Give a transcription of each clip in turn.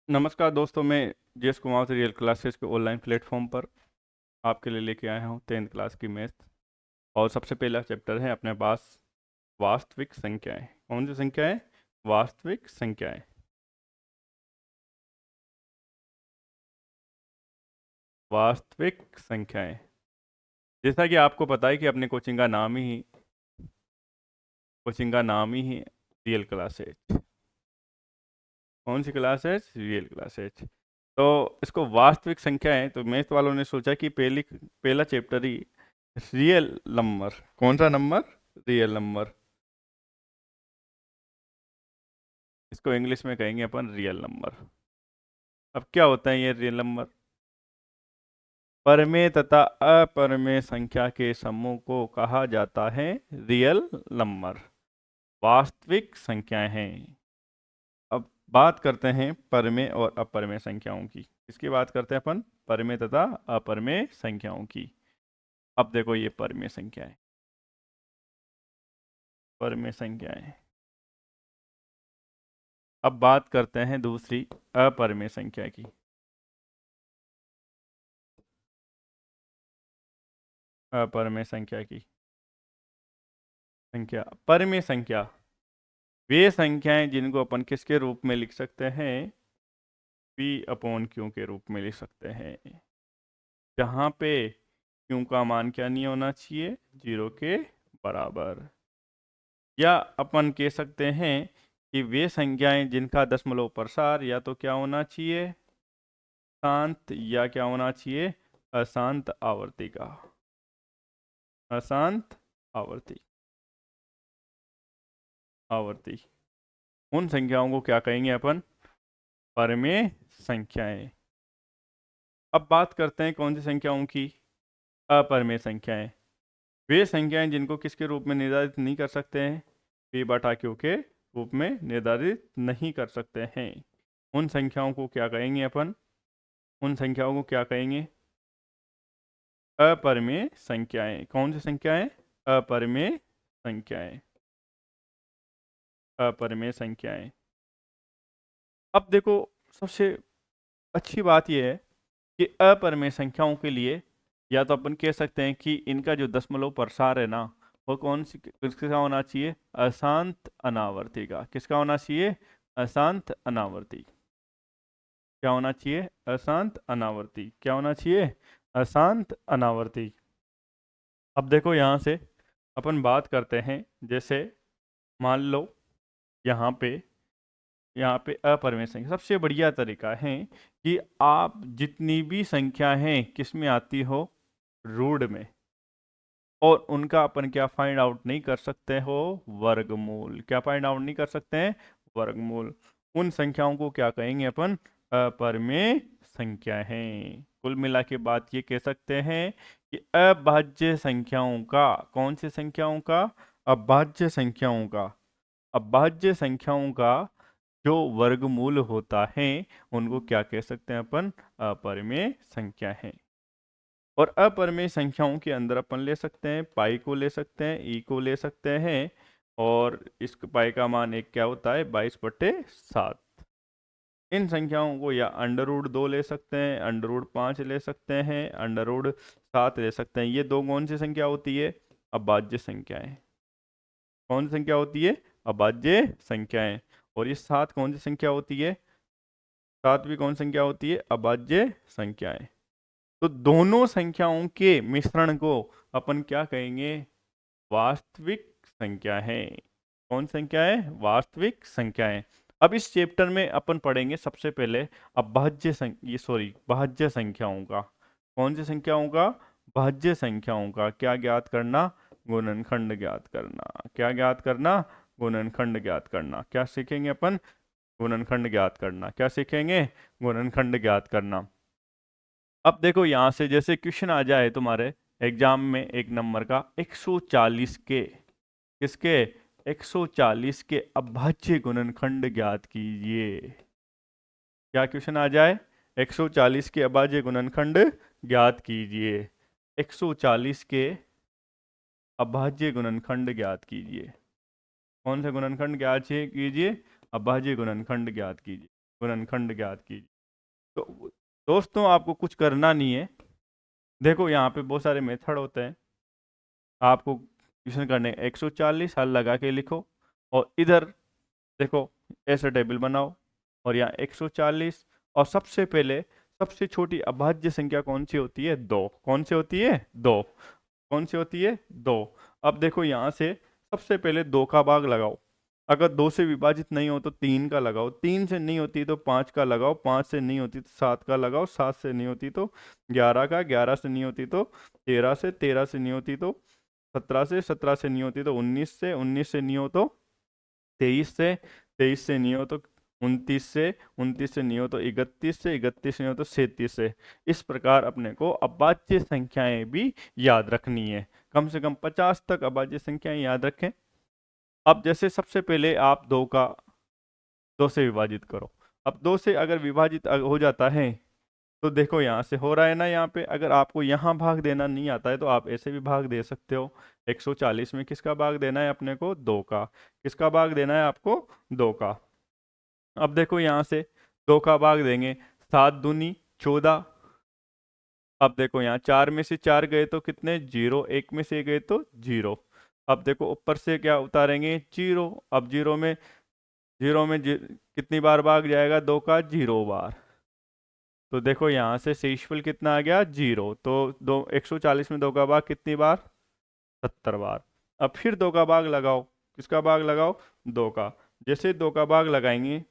नमस्कार दोस्तों, मैं जेएस कुमार से रियल क्लासेस के ऑनलाइन प्लेटफॉर्म पर आपके लिए लेके आया हूँ 10th क्लास की मैथ। और सबसे पहला चैप्टर है अपने पास वास्तविक संख्याएं। कौन सी संख्याएं? वास्तविक संख्याएं। वास्तविक संख्याएं। जैसा कि आपको पता है कि अपने कोचिंग का नाम ही है रियल क्लासेस। कौन सी क्लासेस? Real classes. तो इसको वास्तविक संख्याएं, तो मैथ वालों ने सोचा कि पहला चैप्टर ही रियल नंबर। कौन सा नंबर? Real number. इसको इंग्लिश में कहेंगे अपन रियल नंबर। अब क्या होता है ये रियल नंबर? परमेय तथा अपरमेय संख्या के समूह को कहा जाता है रियल नंबर। वास्तविक संख्याएं हैं। अब बात करते हैं परमेय और अपरमेय संख्याओं की। इसकी बात करते हैं अपन परमेय तथा अपरमेय संख्याओं की। अब देखो ये परमेय संख्याएं। परमेय संख्याएं। अब बात करते हैं दूसरी अपरमेय संख्या की। अपरमेय संख्या की। संख्या परमेय संख्या वे संख्याएं जिनको अपन किसके रूप में लिख सकते हैं? पी अपॉन क्यू के रूप में लिख सकते हैं, जहाँ पे क्यू का मान क्या नहीं होना चाहिए? 0 के बराबर। या अपन कह सकते हैं कि वे संख्याएं जिनका दशमलव प्रसार या तो क्या होना चाहिए? शांत, या क्या होना चाहिए? अशांत आवर्ती का। अशांत आवर्ती। आवर्ती। उन संख्याओं को क्या कहेंगे अपन? परमेय संख्याएं। अब बात करते हैं कौन सी संख्याओं की? अपरमेय संख्याएं। वे संख्याएं जिनको किसके रूप में निर्धारित नहीं कर सकते हैं? पी बटा क्यू के रूप में निर्धारित नहीं कर सकते हैं। उन संख्याओं को क्या कहेंगे अपन? उन संख्याओं को क्या कहेंगे? अपरमेय संख्याएं। कौन सी संख्याएं? अपरमेय संख्याएं। अपरमेय संख्याएं। अब देखो, सबसे अच्छी बात यह है कि अपरमेय संख्याओं के लिए या तो अपन कह सकते हैं कि इनका जो दशमलव प्रसार है ना, वो कौन सी किसका होना चाहिए? अशांत अनावर्ती का। किसका होना चाहिए? अशांत अनावर्ती। क्या होना चाहिए? अशांत अनावर्ती। क्या होना चाहिए? अशांत अनावर्ती। अब देखो यहाँ से अपन बात करते हैं, जैसे मान लो यहाँ पे अपरमेय संख्या सबसे बढ़िया तरीका है कि आप जितनी भी संख्या हैं किस में आती हो? रूट में। और उनका अपन क्या फाइंड आउट नहीं कर सकते हो? वर्गमूल। क्या फाइंड आउट नहीं कर सकते हैं? वर्गमूल। उन संख्याओं को क्या कहेंगे अपन? अपरमेय संख्या हैं। कुल मिला के बात ये कह सकते हैं कि अभाज्य संख्याओं का, कौन सी संख्याओं का? अभाज्य संख्याओं का। अभाज्य संख्याओं का जो वर्गमूल होता है उनको क्या कह सकते हैं अपन? अपरमेय संख्या है। और अपरमेय संख्याओं के अंदर अपन ले सकते हैं पाई को, ले सकते हैं ई को, ले सकते हैं। और इस पाई का मान एक क्या होता है? 22/7। इन संख्याओं को या अंडर रूट 2 ले सकते हैं, अंडर रूट 5 ले सकते हैं, अंडर रूट 7 ले सकते हैं। ये दो कौन सी संख्या होती है? अभाज्य संख्याएं। कौन सी संख्या होती है? अभाज्य संख्याएं। और ये 7 कौन सी संख्या होती है? 7 भी कौन संख्या होती है? अभाज्य संख्याएं। तो दोनों संख्याओं के मिश्रण को अपन क्या कहेंगे? वास्तविक संख्या है। कौन संख्या है? वास्तविक संख्याएं। अब इस चैप्टर में अपन पढ़ेंगे सबसे पहले भाज्य संख्याओं का। कौन सी संख्याओं का? भाज्य संख्याओं का क्या ज्ञात करना? गुणनखंड ज्ञात करना। क्या ज्ञात करना? गुणनखंड ज्ञात करना। क्या सीखेंगे अपन? गुणनखंड ज्ञात करना। क्या सीखेंगे? गुणनखंड ज्ञात करना। अब देखो यहाँ से जैसे क्वेश्चन आ जाए तुम्हारे एग्जाम में एक नंबर का 140 के, किसके? 140 के अभाज्य गुणनखंड ज्ञात कीजिए। क्या क्वेश्चन आ जाए? 140 के अभाज्य गुणनखंड ज्ञात कीजिए। 140 के अभाज्य गुणनखंड ज्ञात कीजिए। कौन से गुणनखंड ज्ञात कीजिए? अभाज्य गुणनखंड ज्ञात कीजिए। गुणनखंड ज्ञात कीजिए। तो दोस्तों आपको कुछ करना नहीं है। देखो यहाँ पे बहुत सारे मेथड होते हैं, आपको क्वेश्चन करने 140 हल लगा के लिखो, और इधर देखो ऐसा टेबल बनाओ, और यहाँ 140, और सबसे पहले सबसे छोटी अभाज्य संख्या कौन सी होती है? 2। कौन सी होती है? 2। कौन सी होती है? 2। अब देखो यहाँ से सबसे पहले 2 का भाग लगाओ। अगर 2 से विभाजित नहीं हो तो 3 का लगाओ, 3 से नहीं होती तो 5 का लगाओ, 5 से नहीं होती तो 7 का लगाओ, 7 से नहीं होती तो 11 का, 11 से नहीं होती तो 13 से, 13 से नहीं होती तो 17 से, 17 से नहीं होती तो 19 से, 19 से नहीं हो तो 23 से, 23 से नहीं हो तो 29 से, 29 से नहीं हो तो 31 से, 31 से नहीं हो तो 37 से। इस प्रकार अपने को अभाज्य संख्याएं भी याद रखनी है, कम से कम 50 तक अभाज्य संख्याएं याद रखें। अब जैसे सबसे पहले आप 2 से विभाजित करो। अब 2 से अगर विभाजित हो जाता है तो देखो यहाँ से हो रहा है ना, यहाँ पे अगर आपको यहाँ भाग देना नहीं आता है तो आप ऐसे भी भाग दे सकते हो। 140 में किसका भाग देना है अपने को? 2 का। किसका भाग देना है आपको? 2 का। अब देखो यहाँ से 2 का भाग देंगे, 7 दूनी 14। अब देखो यहाँ 4 में से 4 गए तो कितने? 0। 1 में से गए तो 0। अब देखो ऊपर से क्या उतारेंगे? 0। अब 0 में कितनी बार भाग जाएगा 2 का? 0 बार। तो देखो यहाँ से शेषफल कितना आ गया? 0। तो 140 में 2 का भाग कितनी बार? 70 बार। अब फिर 2 का भाग लगाओ। किसका भाग लगाओ? 2 का। जैसे 2 का भाग लगाएंगे,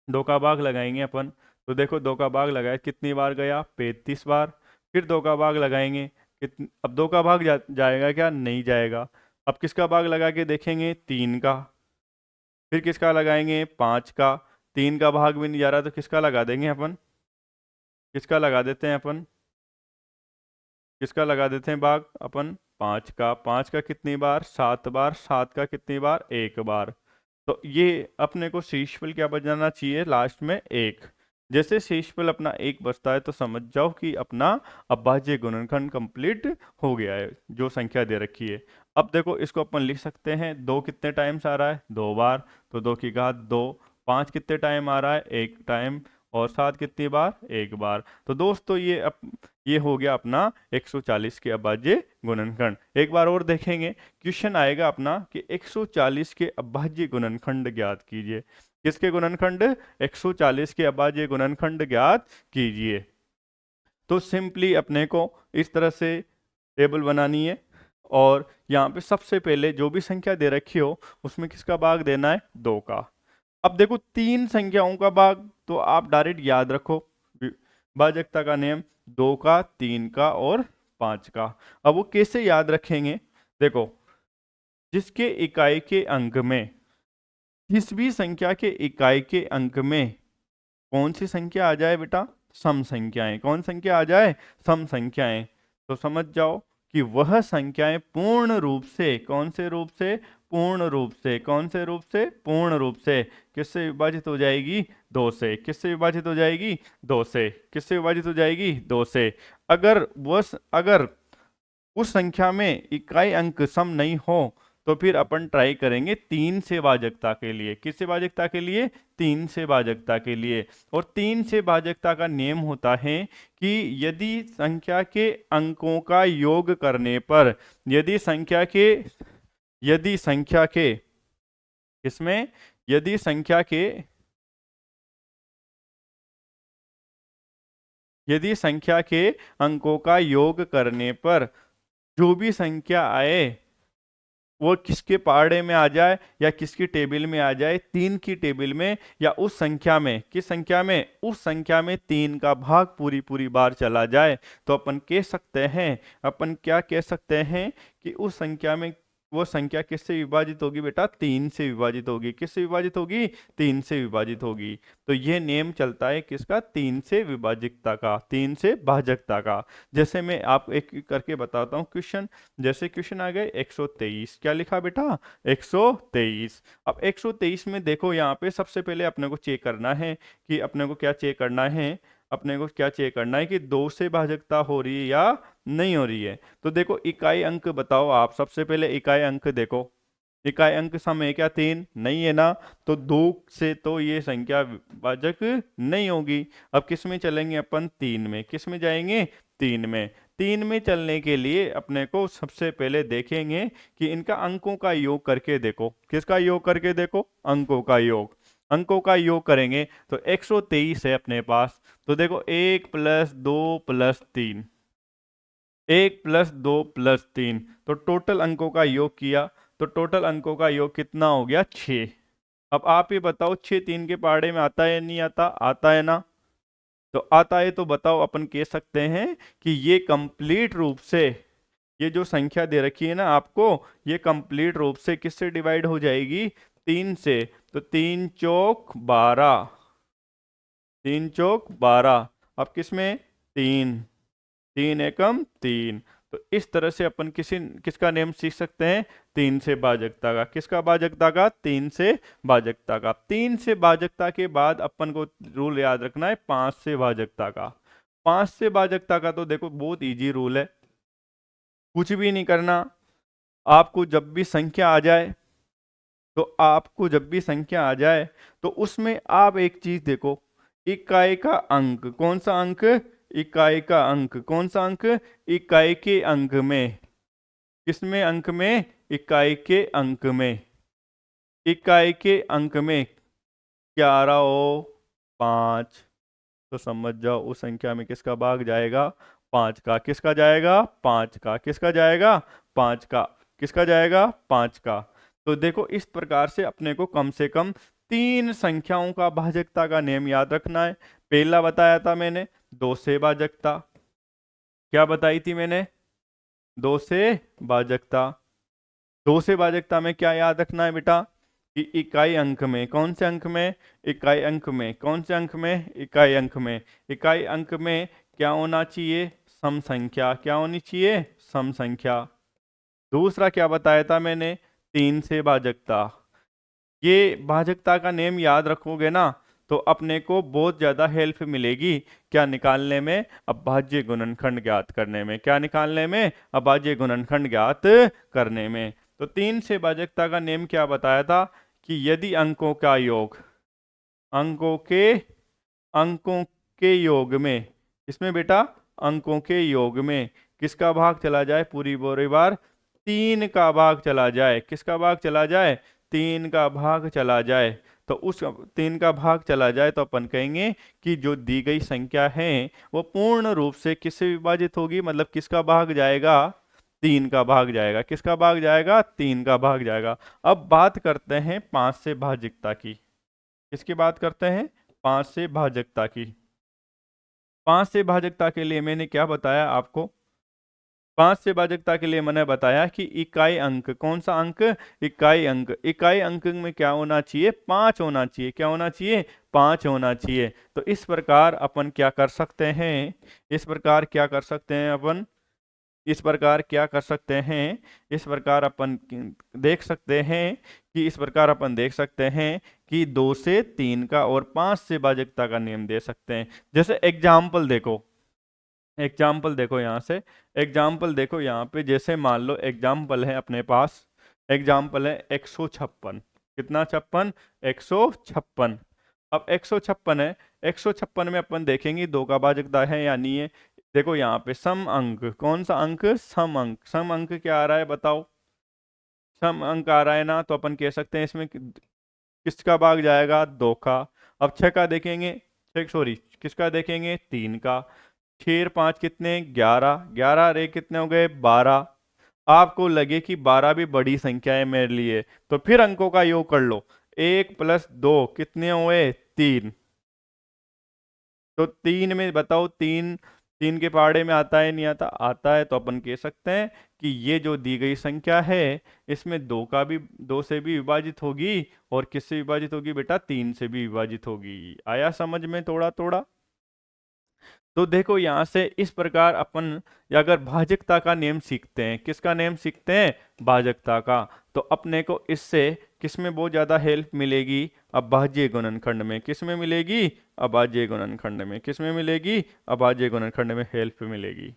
2 का भाग लगाएंगे अपन, तो देखो 2 का भाग लगाए कितनी बार गया? 35 बार। फिर 2 का भाग लगाएंगे, अब 2 का भाग जाएगा क्या? नहीं जाएगा। अब किसका भाग लगा के देखेंगे? 3 का। फिर किसका लगाएंगे? 5 का। 3 का भाग भी नहीं जा रहा तो किसका लगा देंगे अपन? किसका लगा देते हैं अपन? किसका लगा देते हैं भाग अपन? 5 का। 5 का कितनी बार? 7 बार। 7 का कितनी बार? 1 बार। तो ये अपने को शेषफल क्या बचाना चाहिए लास्ट में? 1। जैसे शेषफल अपना 1 बचता है तो समझ जाओ कि अपना अभाज्य गुणनखंड कंप्लीट हो गया है, जो संख्या दे रखी है। अब देखो इसको अपन लिख सकते हैं, 2 कितने टाइम्स आ रहा है? 2 बार। तो 2 की घात 2। 5 कितने टाइम आ रहा है? 1 टाइम। और 7 कितनी बार? 1 बार। तो दोस्तों ये हो गया अपना 140 के अभाज्य गुणनखंड। एक बार और देखेंगे, क्वेश्चन आएगा अपना कि 140 के अभाज्य गुणनखंड ज्ञात कीजिए। किसके गुणनखंड? 140 के अभाज्य गुणनखंड ज्ञात कीजिए। तो सिंपली अपने को इस तरह से टेबल बनानी है, और यहाँ पे सबसे पहले जो भी संख्या दे रखी हो उसमें किसका भाग देना है? 2 का। अब देखो 3 संख्याओं का भाग तो आप डायरेक्ट याद रखो, भाजकता का नियम, 2 का, 3 का और 5 का। अब वो कैसे याद रखेंगे? देखो, जिसके इकाई के अंक में, जिस भी संख्या के इकाई के अंक में कौन सी संख्या आ जाए बेटा? सम संख्याएं। कौन संख्या आ जाए? सम संख्याएं। तो समझ जाओ कि वह संख्याएं पूर्ण रूप से, कौन से रूप से? पूर्ण रूप से। कौन से रूप से? पूर्ण रूप से। किससे विभाजित हो जाएगी? 2 से। किससे विभाजित हो जाएगी? 2 से। किससे विभाजित हो जाएगी? 2 से। अगर उस संख्या में इकाई अंक सम नहीं हो तो फिर अपन ट्राई करेंगे 3 से भाजकता के लिए। किससे भाजकता के लिए? 3 से भाजकता के लिए। और 3 से भाजकता का नियम होता है कि यदि संख्या के अंकों का योग करने पर, यदि संख्या के किसमें? यदि संख्या के अंकों का योग करने पर जो भी संख्या आए वो किसके पहाड़े में आ जाए या किसकी टेबल में आ जाए? 3 की टेबल में, या उस संख्या में। किस संख्या में? उस संख्या में 3 का भाग पूरी पूरी बार चला जाए तो अपन कह सकते हैं, अपन क्या कह सकते हैं कि उस संख्या में वो संख्या किससे विभाजित होगी बेटा? 3 से विभाजित होगी। किससे विभाजित होगी? 3 से विभाजित होगी। तो ये नेम चलता है किसका? 3 से विभाजकता का, 3 से भाजकता का। जैसे मैं आप एक एक करके बताता हूँ क्वेश्चन। जैसे क्वेश्चन आ गए 123, क्या लिखा बेटा? 123। अब 123 में देखो यहाँ पे सबसे पहले अपने को चेक करना है कि अपने को क्या चेक करना है? अपने को क्या चेक करना है कि 2 से भाजकता हो रही है या नहीं हो रही है। तो देखो इकाई अंक बताओ आप, सबसे पहले इकाई अंक देखो। इकाई अंक सम है क्या? 3 नहीं है ना, तो 2 से तो ये संख्या विभाजक नहीं होगी। अब किस में चलेंगे अपन? 3 में। किस में जाएंगे? 3 में। 3 में चलने के लिए अपने को सबसे पहले देखेंगे कि इनका अंकों का योग करके देखो। किसका योग करके देखो? अंकों का योग। अंकों का योग करेंगे तो 123 है अपने पास। तो देखो 1 + 2 + 3, 1 + 2 + 3, तो टोटल अंकों का योग किया तो टोटल अंकों का योग कितना हो गया? 6। अब आप ही बताओ 6 3 के पहाड़े में आता है या नहीं आता? आता है ना। तो आता है तो बताओ, अपन कह सकते हैं कि ये कंप्लीट रूप से, ये जो संख्या दे रखी है ना आपको, ये कंप्लीट रूप से किससे डिवाइड हो जाएगी? 3 से। तो 3 चौक 12, 3 चौक 12। अब किस में? 3, 3 एकम 3। तो इस तरह से अपन किसका नेम सीख सकते हैं? 3 से भाजकता का। किसका भाजकता का? 3 से भाजकता का। 3 से भाजकता के बाद अपन को रूल याद रखना है 5 से भाजकता का। 5 से भाजकता का तो देखो बहुत इजी रूल है, कुछ भी नहीं करना। आपको जब भी संख्या आ जाए, तो आपको जब भी संख्या आ जाए तो उसमें आप एक चीज देखो, इकाई का अंक। कौन सा अंक? इकाई का अंक। कौन सा अंक? इकाई के अंक में। किसमें? अंक में। इकाई के अंक में। इकाई के अंक में 11 हो 5, तो समझ जाओ उस संख्या में किसका भाग जाएगा? 5 का। किसका जाएगा? 5 का। किसका जाएगा? 5 का। किसका जाएगा? 5 का। तो देखो इस प्रकार से कम 3 संख्याओं का भाजकता का नियम याद रखना है। पहला बताया था मैंने 2 से भाजकता। क्या बताई थी मैंने? 2 से भाजकता। 2 से भाजकता में क्या याद रखना है बेटा? कि इकाई अंक में। कौन से अंक में? इकाई अंक में। कौन से अंक में? इकाई अंक में। इकाई अंक में क्या होना चाहिए? सम संख्या। क्या होनी चाहिए? सम संख्या। दूसरा क्या बताया था मैंने? 3 से भाजकता। ये भाजकता का नेम याद रखोगे ना तो अपने को बहुत ज़्यादा हेल्प मिलेगी क्या निकालने में? अभाज्य गुणनखंड ज्ञात करने में। क्या निकालने में? अभाज्य गुणनखंड ज्ञात करने में। तो 3 से भाजकता का नेम क्या बताया था? कि यदि अंकों का योग, अंकों के अंकों के योग में, इसमें बेटा अंकों के योग में किसका भाग चला जाए? पूरी बोरी बार 3 का भाग चला जाए। किसका भाग चला जाए? 3 का भाग चला जाए। तो उस 3 का भाग चला जाए तो अपन कहेंगे कि जो दी गई संख्या है वो पूर्ण रूप से किससे विभाजित होगी? मतलब किसका भाग जाएगा? 3 का भाग जाएगा। किसका भाग जाएगा? 3 का भाग जाएगा। अब बात करते हैं 5 से भाजकता की। किसकी बात करते हैं? 5 से भाजकता की। 5 से भाजकता के लिए मैंने क्या बताया आपको? 5 से भाजकता के लिए मैंने बताया कि इकाई अंक। कौन सा अंक? इकाई अंक। इकाई अंक में क्या होना चाहिए? 5 होना चाहिए। क्या होना चाहिए? 5 होना चाहिए। तो इस प्रकार अपन क्या कर सकते हैं? इस प्रकार क्या कर सकते हैं अपन? इस प्रकार क्या कर सकते हैं? इस प्रकार अपन देख सकते हैं कि इस प्रकार अपन देख सकते हैं कि 2 से 3 का और 5 से भाजकता का नियम दे सकते हैं। जैसे एग्जाम्पल देखो, एग्जाम्पल देखो यहाँ से, एग्जाम्पल देखो यहाँ पे। जैसे मान लो एग्जाम्पल है अपने पास, एग्जाम्पल है 156। कितना? 56। 156। अब 156 है, 156 में अपन देखेंगे 2 का भाजकता है या नहीं है। देखो यहाँ पे सम अंक। कौन सा अंक? सम अंक। सम अंक क्या आ रहा है बताओ? सम अंक आ रहा है ना, तो अपन कह सकते हैं इसमें किसका भाग जाएगा? 2 का। अब 6 का देखेंगे, सॉरी किसका देखेंगे? 3 का। 6 और 5 कितने? 11। 11 रे कितने हो गए? 12। आपको लगे कि 12 भी बड़ी संख्या है मेरे लिए, तो फिर अंकों का योग कर लो। 1 + 2 कितने हुए? 3। तो 3 में बताओ, 3 3 के पहाड़े में आता है नहीं आता? आता है। तो अपन कह सकते हैं कि ये जो दी गई संख्या है इसमें 2 से भी विभाजित होगी, और किससे विभाजित होगी बेटा? 3 से भी विभाजित होगी। आया समझ में थोड़ा थोड़ा? तो देखो यहाँ से इस प्रकार अपन अगर भाजकता का नियम सीखते हैं, किसका नियम सीखते हैं? भाजकता का। तो अपने को इससे किस में बहुत ज़्यादा हेल्प मिलेगी? अभाज्य गुणनखंड में। किस में मिलेगी? अभाज्य गुणनखंड में। किस में मिलेगी? अभाज्य गुणनखंड में हेल्प मिलेगी।